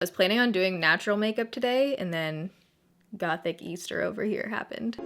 I was planning on doing natural makeup today, and then Gothic Easter over here happened.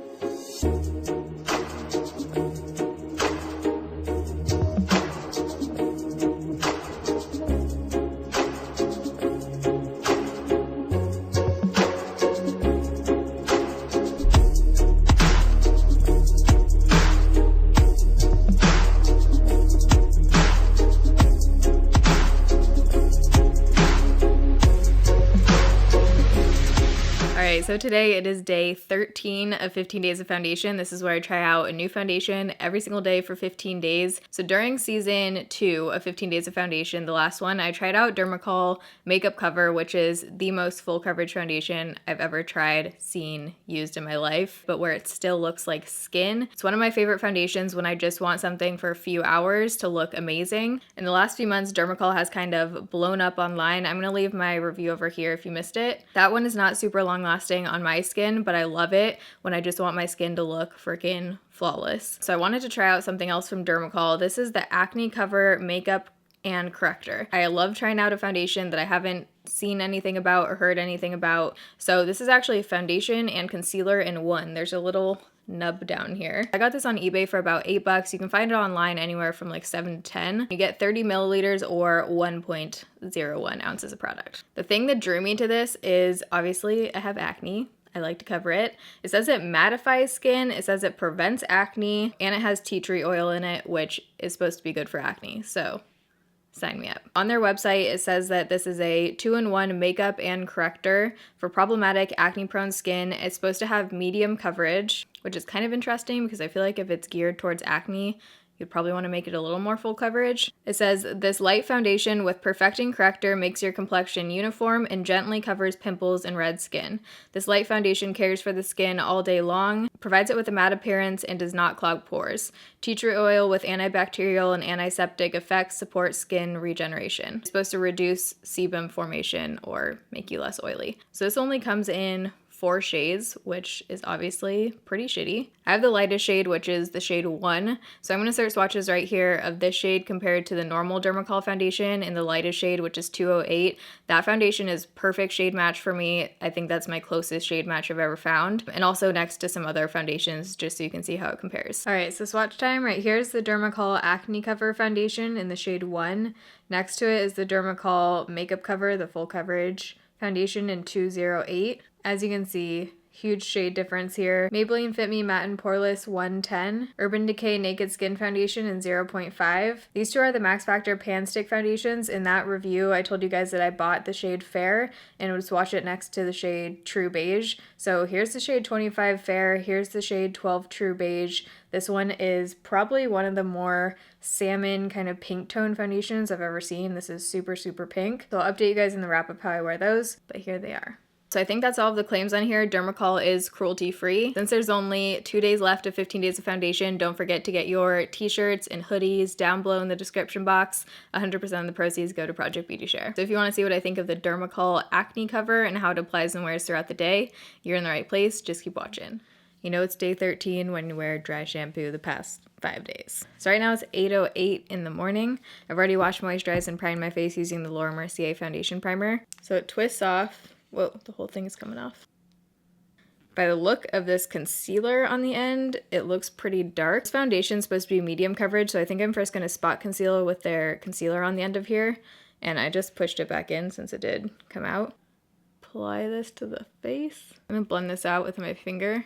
So today it is day 13 of 15 days of foundation. This is where I try out a new foundation every single day for 15 days. So during season 2 of 15 days of foundation, the last one, I tried out DERMACOL Makeup Cover, which is the most full coverage foundation I've ever tried, seen, used in my life, but where it still looks like skin. It's one of my favorite foundations when I just want something for a few hours to look amazing. In the last few months, DERMACOL has kind of blown up online. I'm gonna leave my review over here if you missed it. That one is not super long lasting on my skin, but I love it when I just want my skin to look freaking flawless. So I wanted to try out something else from DERMACOL. This is the Acne Cover Makeup and Corrector. I love trying out a foundation that I haven't seen anything about or heard anything about. So this is actually a foundation and concealer in one. There's a little nub down here. I got this on eBay for about $8. You can find it online anywhere from like 7 to 10. You get 30 milliliters or 1.01 ounces of product. The thing that drew me to this is obviously I have acne. I like to cover it. It says it mattifies skin, it says it prevents acne, and it has tea tree oil in it, which is supposed to be good for acne. So sign me up. On their website, it says that this is a 2-in-1 makeup and corrector for problematic acne-prone skin. It's supposed to have medium coverage, which is kind of interesting because I feel like if it's geared towards acne, you'd probably want to make it a little more full coverage. It says, this light foundation with perfecting corrector makes your complexion uniform and gently covers pimples and red skin. This light foundation cares for the skin all day long, provides it with a matte appearance, and does not clog pores. Tea tree oil with antibacterial and antiseptic effects supports skin regeneration. It's supposed to reduce sebum formation or make you less oily. So this only comes in 4 shades, which is obviously pretty shitty. I have the lightest shade, which is the shade 1. So I'm going to start swatches right here of this shade compared to the normal DERMACOL foundation in the lightest shade, which is 208. That foundation is perfect shade match for me. I think that's my closest shade match I've ever found. And also next to some other foundations, just so you can see how it compares. All right, so swatch time. Right here's the DERMACOL Acne Cover foundation in the shade 1. Next to it is the DERMACOL Makeup Cover, the full coverage foundation in 208. As you can see, huge shade difference here. Maybelline Fit Me Matte and Poreless 110. Urban Decay Naked Skin Foundation in 0.5. These two are the Max Factor Pan Stick foundations. In that review, I told you guys that I bought the shade Fair and would swatch it next to the shade True Beige. So here's the shade 25 Fair. Here's the shade 12 True Beige. This one is probably one of the more salmon kind of pink tone foundations I've ever seen. This is super, super pink. So I'll update you guys in the wrap up how I wear those, but here they are. So I think that's all of the claims on here. DERMACOL is cruelty-free. Since there's only 2 days left of 15 days of foundation, don't forget to get your t-shirts and hoodies down below in the description box. 100% of the proceeds go to Project Beauty Share. So if you want to see what I think of the DERMACOL Acne Cover and how it applies and wears throughout the day, you're in the right place. Just keep watching. You know it's day 13 when you wear dry shampoo the past 5 days. So right now it's 8:08 in the morning. I've already washed, moisturized, and primed my face using the Laura Mercier foundation primer. So it twists off. Whoa, the whole thing is coming off. By the look of this concealer on the end, it looks pretty dark. This foundation is supposed to be medium coverage, so I think I'm first going to spot conceal with their concealer on the end of here. And I just pushed it back in since it did come out. Apply this to the face. I'm going to blend this out with my finger.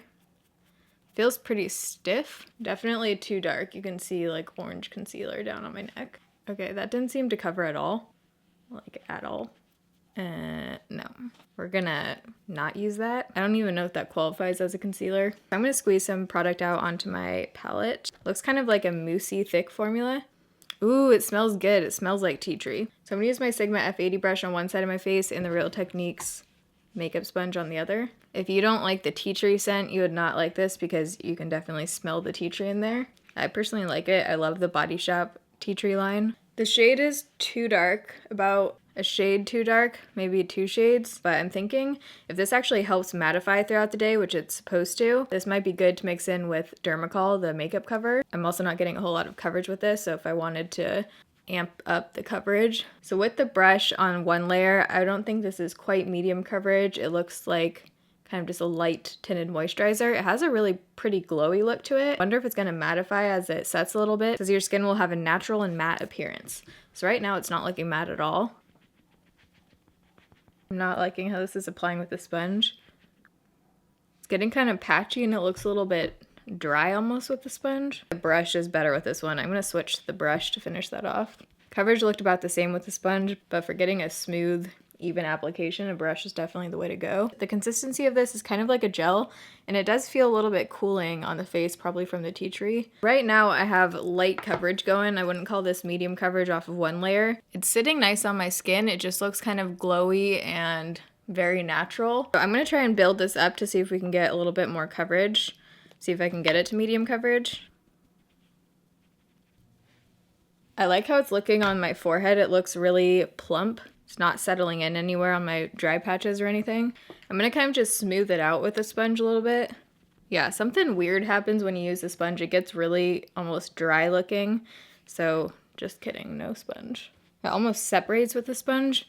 Feels pretty stiff. Definitely too dark. You can see like orange concealer down on my neck. Okay, that didn't seem to cover at all. Like at all. No. We're gonna not use that. I don't even know if that qualifies as a concealer. I'm gonna squeeze some product out onto my palette. Looks kind of like a moussey thick formula. Ooh, it smells good. It smells like tea tree. So I'm gonna use my Sigma F80 brush on one side of my face and the Real Techniques makeup sponge on the other. If you don't like the tea tree scent, you would not like this because you can definitely smell the tea tree in there. I personally like it. I love the Body Shop tea tree line. The shade is too dark, about a shade too dark, maybe 2 shades, but I'm thinking if this actually helps mattify throughout the day, which it's supposed to, this might be good to mix in with DERMACOL, the makeup cover. I'm also not getting a whole lot of coverage with this, so if I wanted to amp up the coverage. So with the brush on one layer, I don't think this is quite medium coverage. It looks like kind of just a light tinted moisturizer. It has a really pretty glowy look to it. I wonder if it's going to mattify as it sets a little bit, because your skin will have a natural and matte appearance. So right now it's not looking matte at all. I'm not liking how this is applying with the sponge. It's getting kind of patchy and it looks a little bit dry almost with the sponge. The brush is better with this one. I'm going to switch to the brush to finish that off. Coverage looked about the same with the sponge, but for getting a smooth, even application, a brush is definitely the way to go. The consistency of this is kind of like a gel, and it does feel a little bit cooling on the face, probably from the tea tree. Right now I have light coverage going. I wouldn't call this medium coverage off of one layer. It's sitting nice on my skin. It just looks kind of glowy and very natural. So I'm gonna try and build this up to see if we can get a little bit more coverage. See if I can get it to medium coverage. I like how it's looking on my forehead. It looks really plump. It's not settling in anywhere on my dry patches or anything. I'm gonna kind of just smooth it out with the sponge a little bit. Yeah, something weird happens when you use the sponge. It gets really almost dry looking. So just kidding, no sponge. It almost separates with the sponge.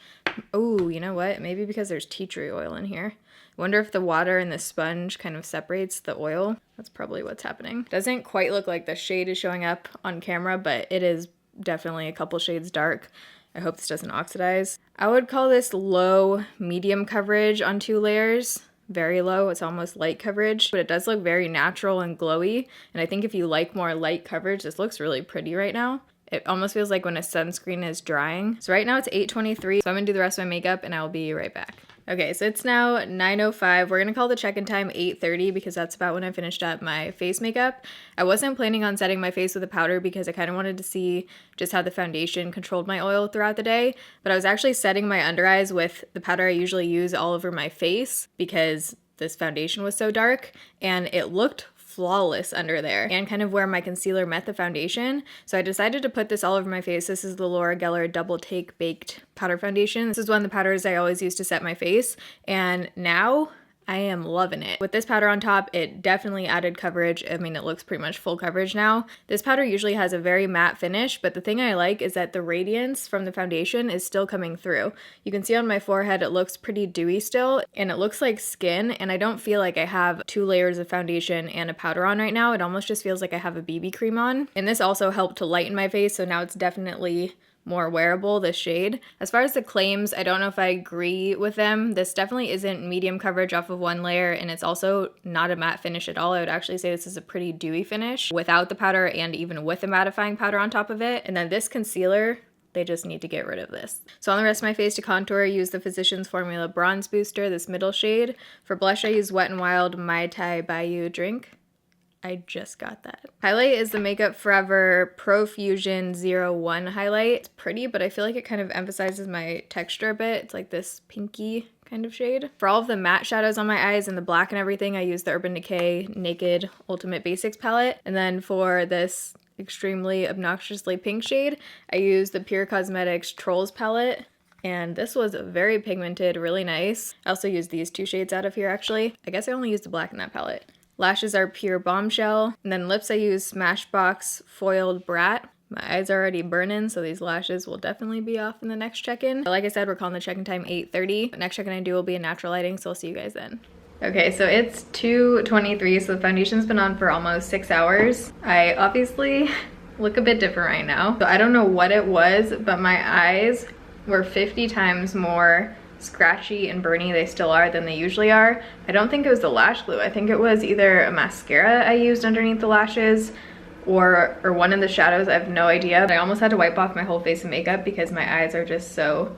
Oh, you know what? Maybe because there's tea tree oil in here. I wonder if the water and the sponge kind of separates the oil. That's probably what's happening. Doesn't quite look like the shade is showing up on camera, but it is definitely a couple shades dark. I hope this doesn't oxidize. I would call this low medium coverage on 2 layers. Very low, it's almost light coverage, but it does look very natural and glowy. And I think if you like more light coverage, this looks really pretty right now. It almost feels like when a sunscreen is drying. So right now it's 8:23, so I'm gonna do the rest of my makeup and I'll be right back. Okay, so it's now 9:05. We're gonna call the check-in time 8:30 because that's about when I finished up my face makeup. I wasn't planning on setting my face with a powder because I kind of wanted to see just how the foundation controlled my oil throughout the day, but I was actually setting my under eyes with the powder I usually use all over my face because this foundation was so dark, and it looked flawless under there and kind of where my concealer met the foundation. So I decided to put this all over my face. This is the Laura Geller Double Take Baked Powder Foundation. This is one of the powders I always use to set my face, and now I am loving it. With this powder on top, it definitely added coverage. I mean, it looks pretty much full coverage now. This powder usually has a very matte finish, but the thing I like is that the radiance from the foundation is still coming through. You can see on my forehead, it looks pretty dewy still, and it looks like skin, and I don't feel like I have 2 layers of foundation and a powder on right now. It almost just feels like I have a BB cream on. And this also helped to lighten my face, so now it's definitely more wearable, this shade. As far as the claims, I don't know if I agree with them. This definitely isn't medium coverage off of 1 layer, and it's also not a matte finish at all. I would actually say this is a pretty dewy finish without the powder and even with the mattifying powder on top of it. And then this concealer, they just need to get rid of this. So on the rest of my face to contour, I use the Physicians Formula Bronze Booster, this middle shade. For blush, I use Wet n Wild Mai Tai Bayou Drink. I just got that. Highlight is the Makeup Forever Pro Fusion 01 highlight. It's pretty, but I feel like it kind of emphasizes my texture a bit. It's like this pinky kind of shade. For all of the matte shadows on my eyes and the black and everything, I use the Urban Decay Naked Ultimate Basics palette. And then for this extremely obnoxiously pink shade, I use the Pure Cosmetics Trolls palette. And this was very pigmented, really nice. I also used these 2 shades out of here actually. I guess I only used the black in that palette. Lashes are Pure Bombshell. And then lips I use Smashbox Foiled Brat. My eyes are already burning, so these lashes will definitely be off in the next check-in. Like I said, we're calling the check-in time 8:30. The next check-in I do will be in natural lighting, so I'll see you guys then. Okay, so it's 2:23, so the foundation's been on for almost 6 hours. I obviously look a bit different right now. So I don't know what it was, but my eyes were 50 times more scratchy and burny, they still are, than they usually are. I don't think it was the lash glue. I think it was either a mascara I used underneath the lashes or one of the shadows. I have no idea. I almost had to wipe off my whole face of makeup because my eyes are just so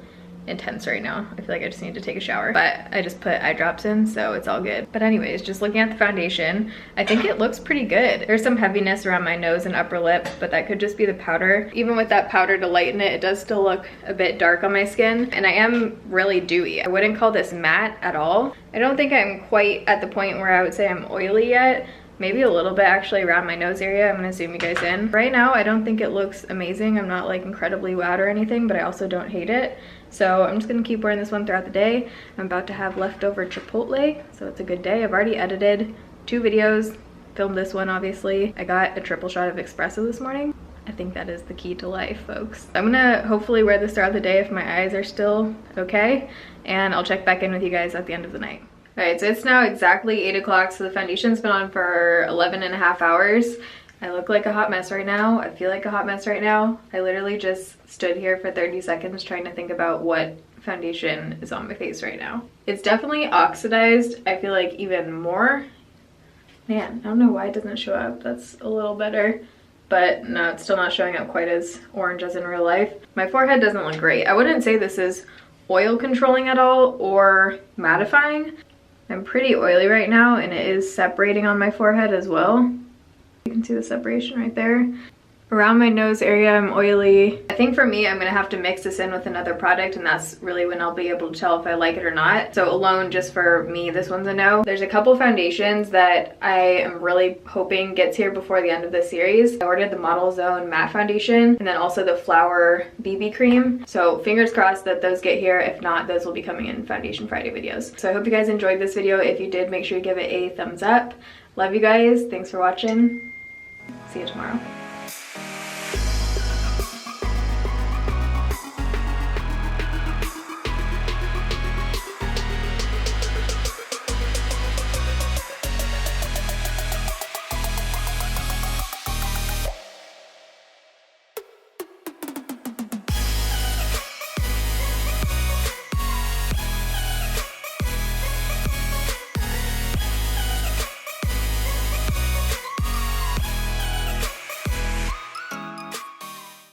intense right now. I feel like I just need to take a shower, but I just put eye drops in, so it's all good. But anyways, just looking at the foundation, I think it looks pretty good. There's some heaviness around my nose and upper lip, but that could just be the powder. Even with that powder to lighten it, it does still look a bit dark on my skin, and I am really dewy. I wouldn't call this matte at all. I don't think I'm quite at the point where I would say I'm oily yet. Maybe a little bit actually around my nose area. I'm gonna zoom you guys in. Right now, I don't think it looks amazing. I'm not like incredibly wowed or anything, but I also don't hate it. So I'm just gonna keep wearing this one throughout the day. I'm about to have leftover Chipotle, so it's a good day. I've already edited 2 videos, filmed this one obviously. I got a triple shot of espresso this morning. I think that is the key to life, folks. I'm gonna hopefully wear this throughout the day if my eyes are still okay, and I'll check back in with you guys at the end of the night. All right, so it's now exactly 8 o'clock, so the foundation's been on for 11.5 hours. I look like a hot mess right now. I feel like a hot mess right now. I literally just stood here for 30 seconds trying to think about what foundation is on my face right now. It's definitely oxidized, I feel like even more. Man, I don't know why it doesn't show up. That's a little better. But no, it's still not showing up quite as orange as in real life. My forehead doesn't look great. I wouldn't say this is oil controlling at all or mattifying. I'm pretty oily right now and it is separating on my forehead as well. You can see the separation right there. Around my nose area, I'm oily. I think for me, I'm gonna have to mix this in with another product, and that's really when I'll be able to tell if I like it or not. So alone, just for me, this one's a no. There's a couple foundations that I am really hoping gets here before the end of the series. I ordered the Model Zone Matte Foundation, and then also the Flower BB Cream. So fingers crossed that those get here. If not, those will be coming in Foundation Friday videos. So I hope you guys enjoyed this video. If you did, make sure you give it a thumbs up. Love you guys. Thanks for watching. See you tomorrow.